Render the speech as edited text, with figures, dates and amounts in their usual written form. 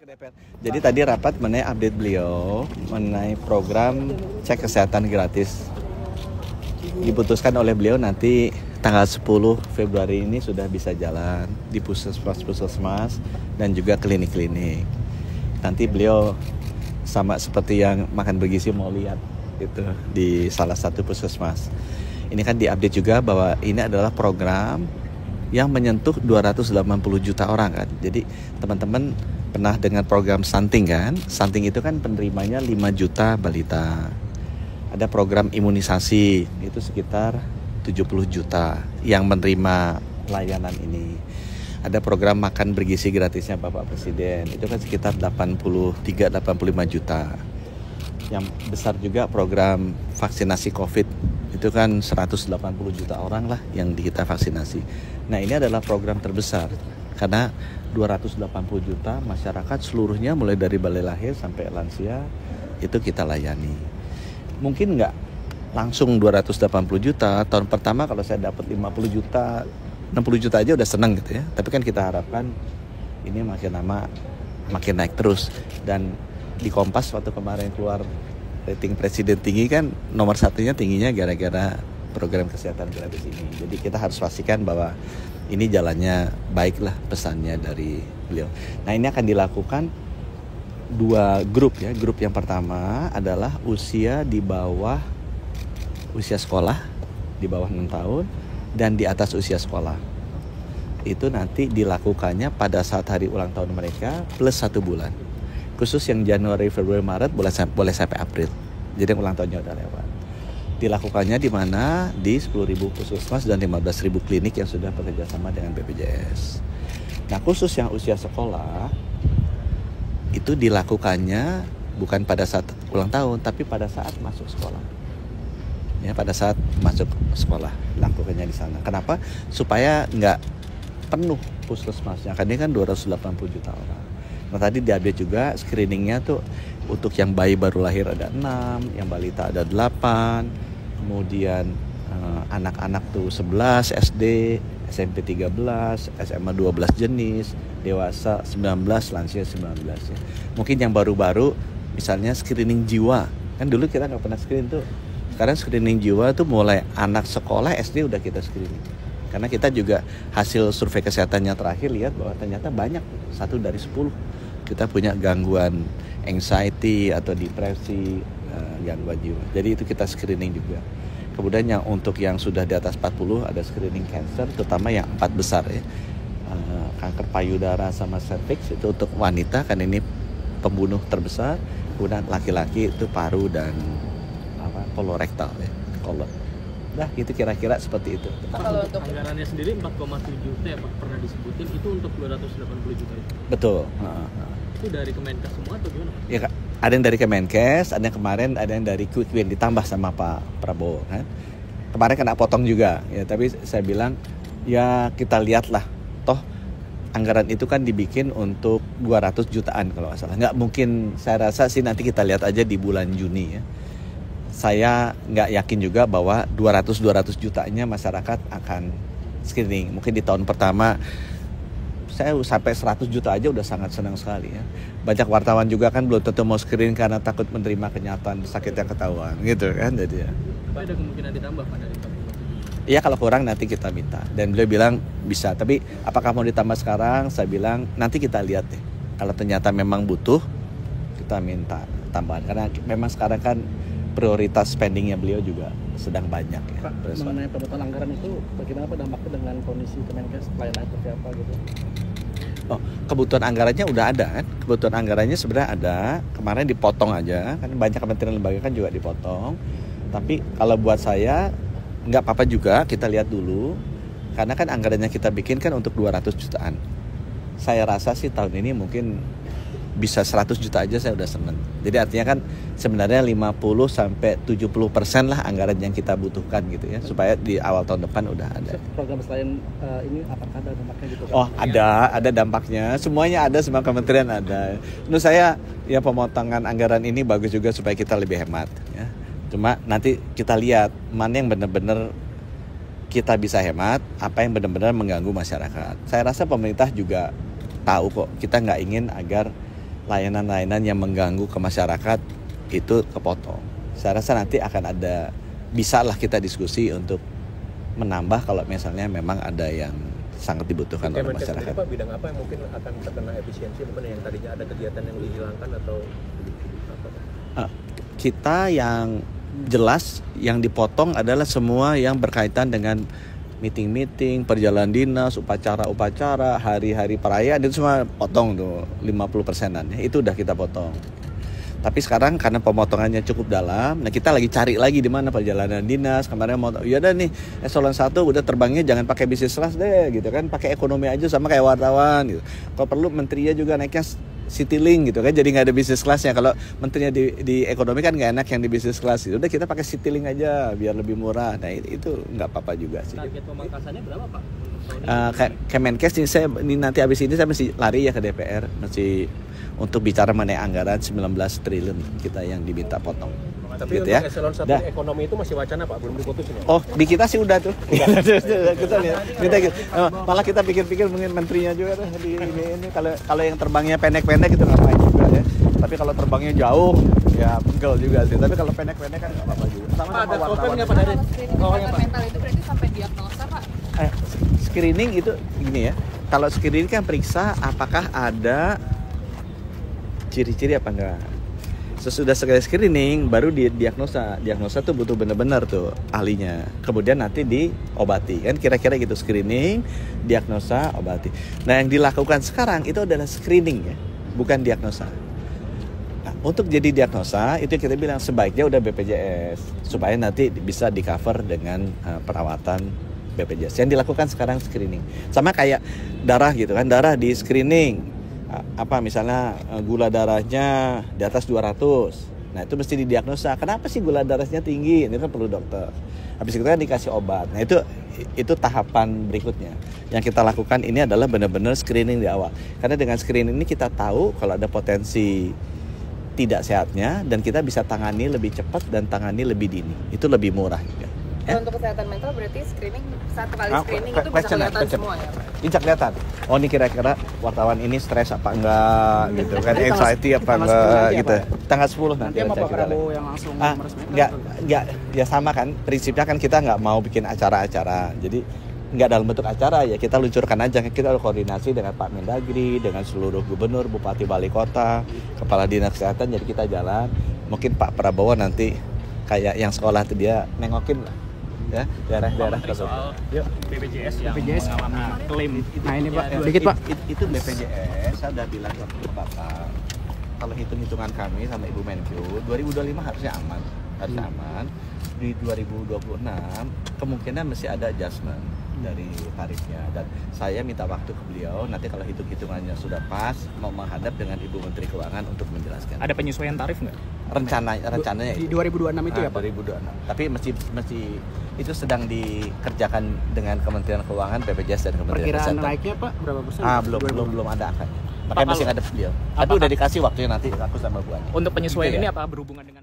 ke DPR. Jadi tadi rapat mengenai update beliau mengenai program cek kesehatan gratis. Diputuskan oleh beliau nanti tanggal 10 Februari ini sudah bisa jalan di puskesmas dan juga klinik-klinik. Nanti beliau sama seperti yang makan bergizi mau lihat itu di salah satu puskesmas. Ini kan diupdate juga bahwa ini adalah program yang menyentuh 280 juta orang kan. Jadi teman-teman pernah dengar program stunting kan? Stunting itu kan penerimanya 5 juta balita. Ada program imunisasi itu sekitar 70 juta yang menerima layanan ini. Ada program makan bergizi gratisnya Bapak Presiden, itu kan sekitar 83-85 juta. Yang besar juga program vaksinasi COVID, itu kan 180 juta orang lah yang kita vaksinasi. Nah ini adalah program terbesar karena 280 juta masyarakat seluruhnya mulai dari balai lahir sampai lansia itu kita layani. Mungkin nggak langsung 280 juta, tahun pertama kalau saya dapat 50 juta, 60 juta aja udah senang gitu ya. Tapi kan kita harapkan ini makin lama makin naik terus. Dan di Kompas waktu kemarin keluar rating presiden tinggi kan nomor satunya tingginya gara-gara program kesehatan gratis ini. Jadi kita harus pastikan bahwa ini jalannya baiklah pesannya dari beliau. Nah ini akan dilakukan 2 grup ya. Grup yang pertama adalah usia di bawah usia sekolah, di bawah 6 tahun dan di atas usia sekolah. Itu nanti dilakukannya pada saat hari ulang tahun mereka plus 1 bulan. Khusus yang Januari, Februari, Maret boleh sampai April. Jadi yang ulang tahunnya udah lewat. Dilakukannya di mana? Di 10.000 puskesmas dan 15.000 klinik yang sudah bekerja sama dengan BPJS. Nah khusus yang usia sekolah itu dilakukannya bukan pada saat ulang tahun tapi pada saat masuk sekolah. Ya pada saat masuk sekolah lakukannya di sana. Kenapa? Supaya nggak penuh puskesmasnya. Karena ini kan 280 juta orang. Nah tadi diupdate juga screeningnya tuh untuk yang bayi baru lahir ada 6, yang balita ada 8, kemudian anak-anak tuh 11 SD, SMP 13, SMA 12 jenis, dewasa 19, lansia 19 ya. Mungkin yang baru-baru misalnya screening jiwa. Kan dulu kita nggak pernah screening tuh. Sekarang screening jiwa tuh mulai anak sekolah SD udah kita screening. Karena kita juga hasil survei kesehatannya terakhir lihat bahwa ternyata banyak 1 dari 10 kita punya gangguan anxiety atau depresi, gangguan jiwa. Jadi itu kita screening juga. Kemudian yang untuk yang sudah di atas 40 ada screening cancer, terutama yang 4 besar ya. Kanker payudara sama cervix itu untuk wanita kan ini pembunuh terbesar. Kemudian laki-laki itu paru dan kolorektal ya, kolon. Nah itu kira-kira seperti itu. Kalau untuk anggarannya sendiri 4,7 ya Pak pernah disebutin itu untuk 280 juta itu. Betul. Itu dari Kemenkes semua atau gimana? Ya ada yang dari Kemenkes, ada yang kemarin ada yang dari Quick Win ditambah sama Pak Prabowo kan. Kemarin kena potong juga ya, tapi saya bilang ya kita lihatlah toh anggaran itu kan dibikin untuk 200 jutaan kalau nggak salah. Nggak mungkin, saya rasa sih nanti kita lihat aja di bulan Juni ya. Saya nggak yakin juga bahwa 200 jutanya masyarakat akan screening. Mungkin di tahun pertama saya sampai 100 juta aja udah sangat senang sekali ya. Banyak wartawan juga kan belum tentu mau screening karena takut menerima kenyataan sakit yang ketahuan gitu kan. Jadi ya. Apa ada kemungkinan ditambah Pak dari 4,7? Iya kalau kurang nanti kita minta. Dan beliau bilang bisa. Tapi apakah mau ditambah sekarang? Saya bilang nanti kita lihat deh. Kalau ternyata memang butuh kita minta tambahan. Karena memang sekarang kan prioritas spendingnya beliau juga sedang banyak ya. Pak, mengenai pemotongan anggaran itu bagaimana Pak dampaknya dengan kondisi Kemenkes pelayanan seperti apa gitu? Oh, kebutuhan anggarannya udah ada kan? Kebutuhan anggarannya sebenarnya ada. Kemarin dipotong aja, kan banyak kementerian lembaga kan juga dipotong. Tapi kalau buat saya nggak apa-apa juga kita lihat dulu. Karena kan anggarannya kita bikin kan untuk 200 jutaan. Saya rasa sih tahun ini mungkin bisa 100 juta aja saya udah seneng. Jadi artinya kan sebenarnya 50-70% lah anggaran yang kita butuhkan gitu ya, supaya di awal tahun depan udah ada. Program selain ini apakah ada dampaknya gitu? Oh ada dampaknya. Semuanya ada, semua kementerian ada. Menurut saya ya pemotongan anggaran ini bagus juga supaya kita lebih hemat ya. Cuma nanti kita lihat mana yang benar-benar kita bisa hemat, apa yang benar-benar mengganggu masyarakat. Saya rasa pemerintah juga tahu kok, kita nggak ingin agar layanan-layanan yang mengganggu ke masyarakat itu kepotong. Saya rasa nanti akan ada, bisa lah kita diskusi untuk menambah kalau misalnya memang ada yang sangat dibutuhkan oleh Kemenkes masyarakat. sendiri, Pak, bidang apa yang mungkin akan terkena efisiensi, mana yang tadinya ada kegiatan yang dihilangkan atau apa, Pak? Kita yang jelas yang dipotong adalah semua yang berkaitan dengan meeting-meeting, perjalanan dinas, upacara-upacara, hari-hari perayaan itu semua potong tuh 50%-an ya. Itu udah kita potong. Tapi sekarang karena pemotongannya cukup dalam, nah kita lagi cari lagi di mana perjalanan dinas. Kemarin mau, ya udah nih eselon 1 udah terbangnya jangan pakai bisnis kelas deh gitu kan, pakai ekonomi aja sama kayak wartawan gitu. Kalau perlu menterinya juga naiknya Citylink gitu kan, jadi nggak ada bisnis kelasnya. Kalau menterinya di ekonomi kan nggak enak yang di bisnis kelas gitu. Udah kita pakai Citylink aja biar lebih murah. Nah itu nggak apa-apa juga sih. Target pemangkasannya berapa, Pak? Kemenkes ini nanti habis ini saya mesti lari ya ke DPR, mesti untuk bicara mengenai anggaran 19 triliun kita yang diminta potong. Tapi gitu untuk ya. eselon 1 ekonomi itu masih wacana, Pak, belum diputusin ya? Oh, di kita sih udah tuh. Kita lihat. Malah kita pikir-pikir mungkin menterinya juga tuh di ini kalau yang terbangnya pendek-pendek itu ngapain juga ya. Tapi kalau terbangnya jauh ya pegel juga sih. Tapi kalau pendek-pendek kan enggak apa-apa juga. Pak, ada open nggak, Pak, dari Kalau mental itu berarti sampai diagnosa, Pak? Screening itu gini ya. Kalau screening kan periksa apakah ada ciri-ciri apa enggak. Sesudah screening baru diagnosa. Diagnosa tuh butuh benar-benar tuh ahlinya. Kemudian nanti diobati. Kan kira-kira gitu, screening, diagnosa, obati. Nah, yang dilakukan sekarang itu adalah screening ya, bukan diagnosa. Nah, untuk jadi diagnosa itu kita bilang sebaiknya udah BPJS supaya nanti bisa di-cover dengan perawatan BPJS. Yang dilakukan sekarang screening. Sama kayak darah gitu kan, darah di screening. Misalnya gula darahnya di atas 200. Nah, itu mesti didiagnosa. Kenapa sih gula darahnya tinggi? Ini kan perlu dokter. Habis itu kan dikasih obat. Nah, itu tahapan berikutnya. Yang kita lakukan ini adalah benar-benar screening di awal. Karena dengan screening ini kita tahu kalau ada potensi tidak sehatnya dan kita bisa tangani lebih cepat dan tangani lebih dini. Itu lebih murah juga. Kalau untuk kesehatan mental berarti screening, satu kali screening itu bisa kelihatan semua ya, Pak? Bisa kelihatan. Oh, ini kira-kira wartawan ini stres apa enggak gitu kan, anxiety apa enggak gitu. Tanggal 10 nanti sama aja Pak kita Prabowo lihat. yang langsung meresmikan. Enggak, ya sama kan. Prinsipnya kan kita enggak mau bikin acara-acara. Jadi enggak dalam bentuk acara ya, kita luncurkan aja. Kita koordinasi dengan Pak Mendagri, dengan seluruh gubernur, bupati, wali kota, kepala dinas kesehatan. Jadi kita jalan. Mungkin Pak Prabowo nanti kayak yang sekolah tuh dia nengokin lah. Ya, daerah-daerah soal BPJS yang BPJS mengalami klaim. Nah ini Pak, Ya, dikit Pak. Itu BPJS, saya udah bilang ke Bapak, kalau hitung-hitungan kami sama Ibu Menkyu, 2025 harusnya aman. Di 2026 kemungkinan masih ada adjustment dari tarifnya, dan saya minta waktu ke beliau nanti kalau hitung-hitungannya sudah pas mau menghadap dengan Ibu Menteri Keuangan untuk menjelaskan. Ada penyesuaian tarif nggak? Rencananya Di itu 2026 itu ya Pak? 2026. Tapi mesti itu sedang dikerjakan dengan Kementerian Keuangan, BPJS dan Kementerian Perkiraan Kesehatan. naiknya Pak berapa persen? Belum ada angkanya. Makanya Apa masih kalau- ngadep beliau. Tapi udah dikasih waktunya nanti aku sama Bu Ani. Untuk penyesuaian Gitu ya. ini apa berhubungan dengan